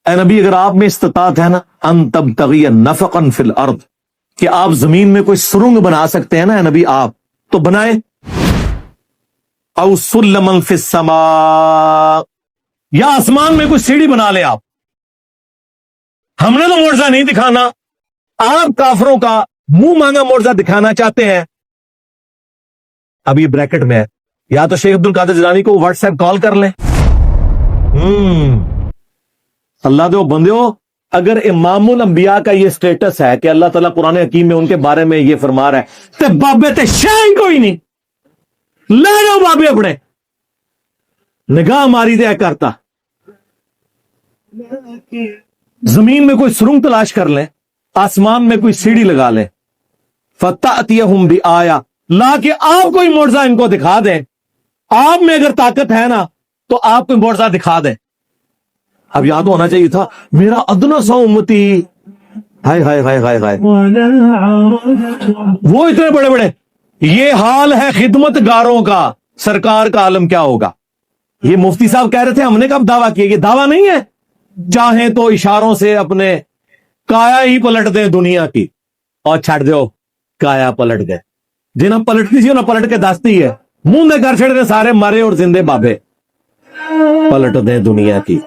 اے نبی اگر آپ میں استطاعت ہے نا ان تبتغی نفقا فی الارض کہ آپ زمین میں کوئی سرنگ بنا سکتے ہیں نا اے نبی آپ تو بنائیں، او سلما فی السماء یا آسمان میں کوئی سیڑھی بنا لے آپ. ہم نے تو معجزہ نہیں دکھانا، آپ کافروں کا منہ مانگا معجزہ دکھانا چاہتے ہیں. اب یہ بریکٹ میں ہے، یا تو شیخ عبد القادر جیلانی کو واٹس ایپ کال کر لیں. اللہ دے بندیو، اگر امام الانبیاء کا یہ سٹیٹس ہے کہ اللہ تعالیٰ قرآن حکیم میں ان کے بارے میں یہ فرما رہا ہے تے بابے تے شاہی کوئی نہیں، لے جاؤ بابے اپنے، نگاہ ماری دے کرتا. زمین میں کوئی سرنگ تلاش کر لیں، آسمان میں کوئی سیڑھی لگا لیں، فَتَأْتِيَهُمْ بِآيَةٍ لا کہ آپ کوئی معجزہ ان کو دکھا دیں. آپ میں اگر طاقت ہے نا تو آپ کوئی معجزہ دکھا دیں. اب یاد ہونا چاہیے تھا میرا ادنا سا امتی، ہائے ہائے ہائے ہائے ہائے، وہ اتنے بڑے بڑے. یہ حال ہے خدمت گاروں کا، سرکار کا عالم کیا ہوگا. یہ مفتی صاحب کہہ رہے تھے ہم نے کب دعویٰ کیا، یہ دعویٰ نہیں ہے. چاہیں تو اشاروں سے اپنے کایا ہی پلٹ دیں دنیا کی اور چھڑ دو کایا پلٹ گئے. جنہیں پلٹتی سی انہیں پلٹ کے دستی ہے، منہ میں کر چھڑ دے سارے مرے اور زندے بابے، پلٹ دیں دنیا کی.